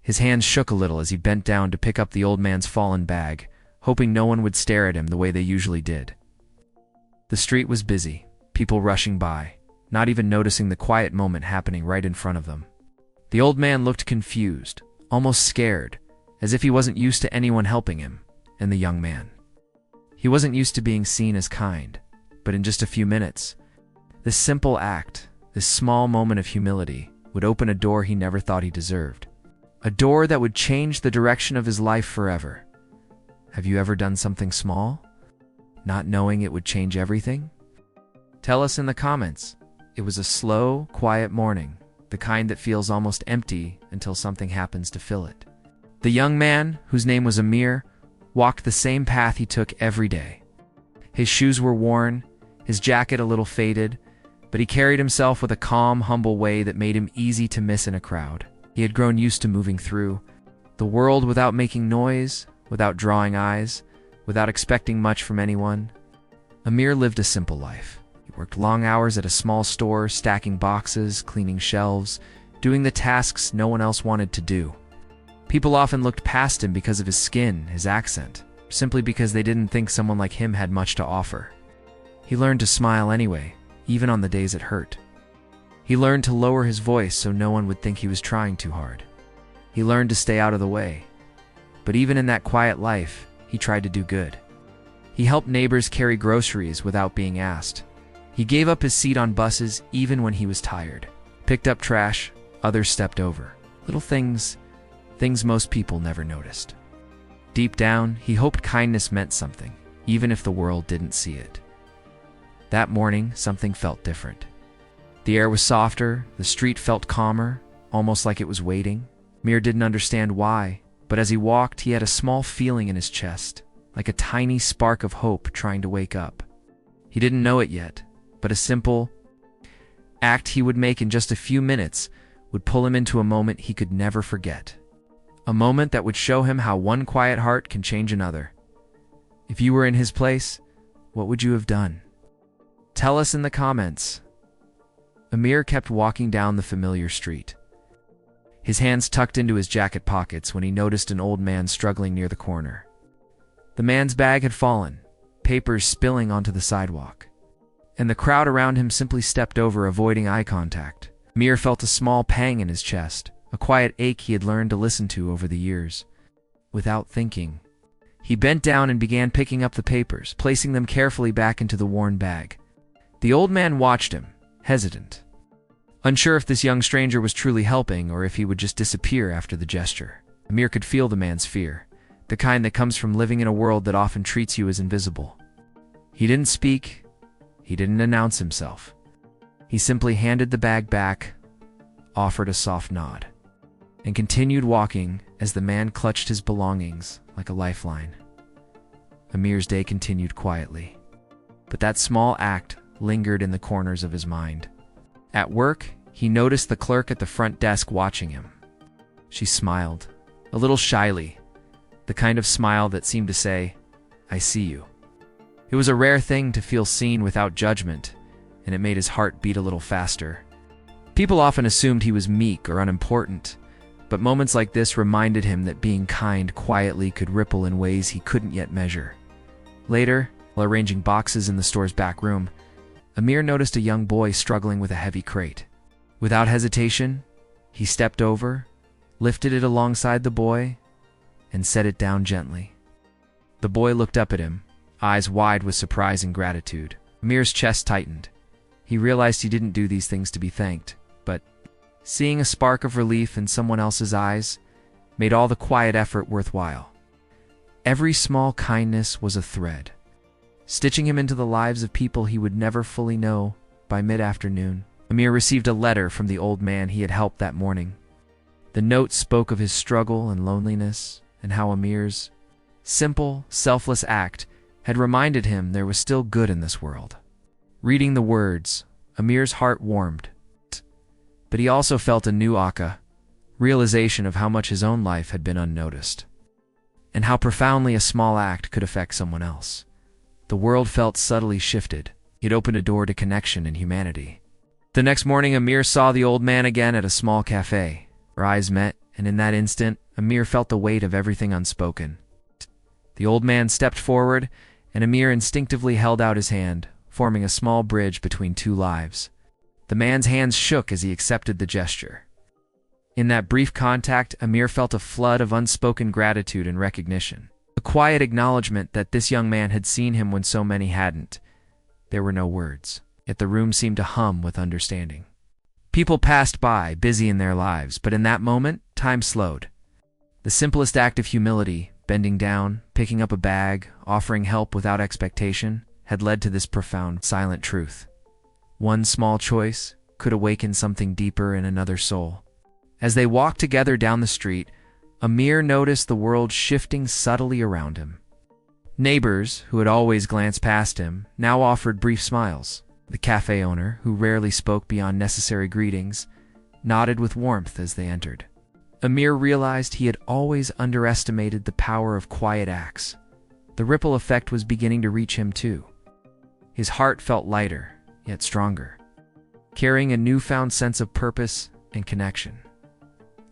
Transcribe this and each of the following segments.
His hands shook a little as he bent down to pick up the old man's fallen bag, hoping no one would stare at him the way they usually did. The street was busy, people rushing by, not even noticing the quiet moment happening right in front of them. The old man looked confused, almost scared, as if he wasn't used to anyone helping him, and the young man. He wasn't used to being seen as kind, but in just a few minutes, this simple act, this small moment of humility, would open a door he never thought he deserved. A door that would change the direction of his life forever. Have you ever done something small, not knowing it would change everything? Tell us in the comments. It was a slow, quiet morning, the kind that feels almost empty until something happens to fill it. The young man, whose name was Amir, walked the same path he took every day. His shoes were worn, his jacket a little faded, but he carried himself with a calm, humble way that made him easy to miss in a crowd. He had grown used to moving through the world without making noise, without drawing eyes, without expecting much from anyone. Amir lived a simple life. He worked long hours at a small store, stacking boxes, cleaning shelves, doing the tasks no one else wanted to do. People often looked past him because of his skin, his accent, simply because they didn't think someone like him had much to offer. He learned to smile anyway, even on the days it hurt. He learned to lower his voice so no one would think he was trying too hard. He learned to stay out of the way. But even in that quiet life, he tried to do good. He helped neighbors carry groceries without being asked. He gave up his seat on buses even when he was tired. Picked up trash others stepped over. Little things most people never noticed. Deep down, he hoped kindness meant something, even if the world didn't see it. That morning, something felt different. The air was softer, the street felt calmer, almost like it was waiting. Amir didn't understand why, but as he walked, he had a small feeling in his chest, like a tiny spark of hope trying to wake up. He didn't know it yet, but a simple act he would make in just a few minutes would pull him into a moment he could never forget. A moment that would show him how one quiet heart can change another. If you were in his place, what would you have done? Tell us in the comments. Amir kept walking down the familiar street, his hands tucked into his jacket pockets when he noticed an old man struggling near the corner. The man's bag had fallen, papers spilling onto the sidewalk, and the crowd around him simply stepped over, avoiding eye contact. Amir felt a small pang in his chest, a quiet ache he had learned to listen to over the years. Without thinking, he bent down and began picking up the papers, placing them carefully back into the worn bag. The old man watched him, hesitant, unsure if this young stranger was truly helping or if he would just disappear after the gesture. Amir could feel the man's fear, the kind that comes from living in a world that often treats you as invisible. He didn't speak, he didn't announce himself. He simply handed the bag back, offered a soft nod, and continued walking as the man clutched his belongings like a lifeline. Amir's day continued quietly, but that small act lingered in the corners of his mind. At work, he noticed the clerk at the front desk watching him. She smiled, a little shyly, the kind of smile that seemed to say, "I see you." It was a rare thing to feel seen without judgment, and it made his heart beat a little faster. People often assumed he was meek or unimportant, but moments like this reminded him that being kind quietly could ripple in ways he couldn't yet measure. Later, while arranging boxes in the store's back room, Amir noticed a young boy struggling with a heavy crate. Without hesitation, he stepped over, lifted it alongside the boy, and set it down gently. The boy looked up at him, eyes wide with surprise and gratitude. Amir's chest tightened. He realized he didn't do these things to be thanked, but seeing a spark of relief in someone else's eyes made all the quiet effort worthwhile. Every small kindness was a thread, stitching him into the lives of people he would never fully know. By mid-afternoon, Amir received a letter from the old man he had helped that morning. The note spoke of his struggle and loneliness, and how Amir's simple, selfless act had reminded him there was still good in this world. Reading the words, Amir's heart warmed, but he also felt a new realization of how much his own life had been unnoticed, and how profoundly a small act could affect someone else. The world felt subtly shifted. It opened a door to connection and humanity. The next morning, Amir saw the old man again at a small cafe. Their eyes met, and in that instant, Amir felt the weight of everything unspoken. The old man stepped forward, and Amir instinctively held out his hand, forming a small bridge between two lives. The man's hands shook as he accepted the gesture. In that brief contact, Amir felt a flood of unspoken gratitude and recognition. A quiet acknowledgement that this young man had seen him when so many hadn't. There were no words, yet the room seemed to hum with understanding. People passed by, busy in their lives, but in that moment, time slowed. The simplest act of humility, bending down, picking up a bag, offering help without expectation, had led to this profound, silent truth. One small choice could awaken something deeper in another soul. As they walked together down the street, Amir noticed the world shifting subtly around him. Neighbors, who had always glanced past him, now offered brief smiles. The cafe owner, who rarely spoke beyond necessary greetings, nodded with warmth as they entered. Amir realized he had always underestimated the power of quiet acts. The ripple effect was beginning to reach him too. His heart felt lighter, yet stronger, carrying a newfound sense of purpose and connection.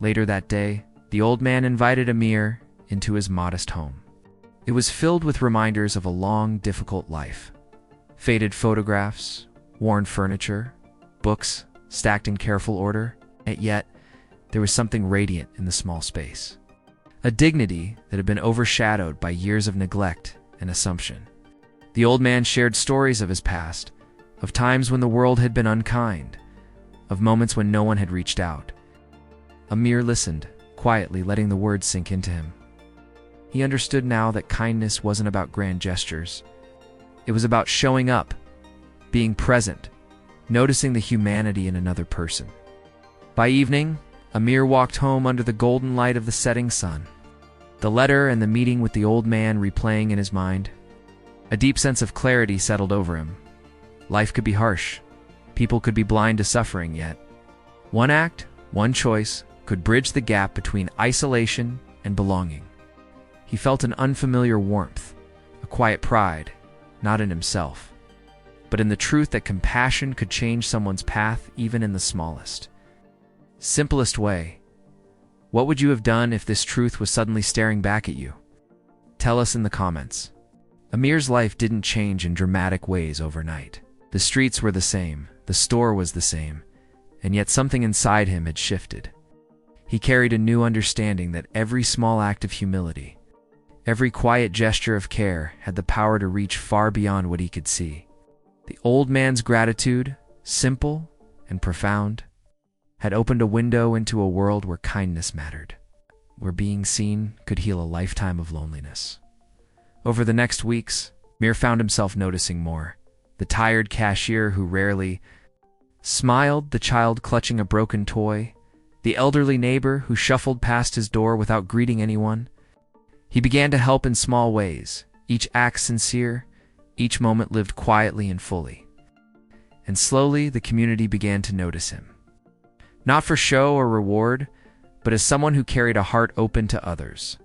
Later that day, the old man invited Amir into his modest home. It was filled with reminders of a long, difficult life. Faded photographs, worn furniture, books stacked in careful order, and yet there was something radiant in the small space. A dignity that had been overshadowed by years of neglect and assumption. The old man shared stories of his past, of times when the world had been unkind, of moments when no one had reached out. Amir listened, quietly letting the words sink into him. He understood now that kindness wasn't about grand gestures. It was about showing up, being present, noticing the humanity in another person. By evening, Amir walked home under the golden light of the setting sun, the letter and the meeting with the old man replaying in his mind. A deep sense of clarity settled over him. Life could be harsh. People could be blind to suffering, yet one act, one choice, could bridge the gap between isolation and belonging. He felt an unfamiliar warmth, a quiet pride, not in himself, but in the truth that compassion could change someone's path even in the smallest, simplest way. What would you have done if this truth was suddenly staring back at you? Tell us in the comments. Amir's life didn't change in dramatic ways overnight. The streets were the same, the store was the same, and yet something inside him had shifted. He carried a new understanding that every small act of humility, every quiet gesture of care had the power to reach far beyond what he could see. The old man's gratitude, simple and profound, had opened a window into a world where kindness mattered, where being seen could heal a lifetime of loneliness. Over the next weeks, Amir found himself noticing more. The tired cashier who rarely smiled, the child clutching a broken toy, the elderly neighbor who shuffled past his door without greeting anyone. He began to help in small ways, each act sincere, each moment lived quietly and fully. And slowly, the community began to notice him. Not for show or reward, but as someone who carried a heart open to others.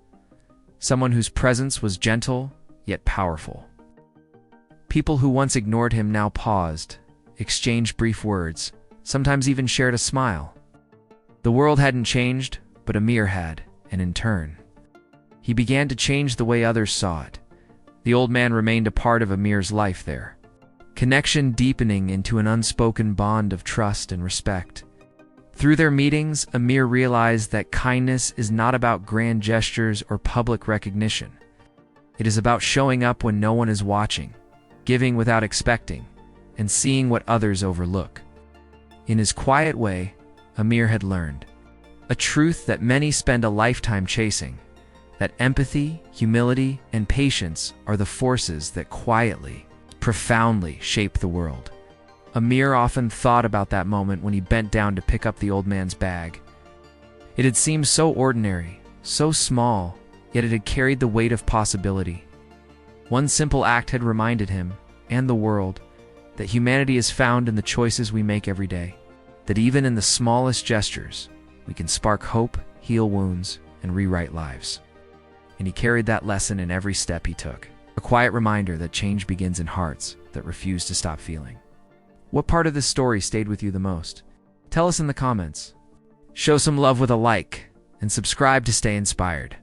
Someone whose presence was gentle, yet powerful. People who once ignored him now paused, exchanged brief words, sometimes even shared a smile. The world hadn't changed, but Amir had, and in turn, he began to change the way others saw it. The old man remained a part of Amir's life there, connection deepening into an unspoken bond of trust and respect. Through their meetings, Amir realized that kindness is not about grand gestures or public recognition. It is about showing up when no one is watching, giving without expecting, and seeing what others overlook. In his quiet way, Amir had learned a truth that many spend a lifetime chasing, that empathy, humility, and patience are the forces that quietly, profoundly shape the world. Amir often thought about that moment when he bent down to pick up the old man's bag. It had seemed so ordinary, so small, yet it had carried the weight of possibility. One simple act had reminded him, and the world, that humanity is found in the choices we make every day. That even in the smallest gestures, we can spark hope, heal wounds, and rewrite lives. And he carried that lesson in every step he took. A quiet reminder that change begins in hearts that refuse to stop feeling. What part of this story stayed with you the most? Tell us in the comments. Show some love with a like, and subscribe to stay inspired.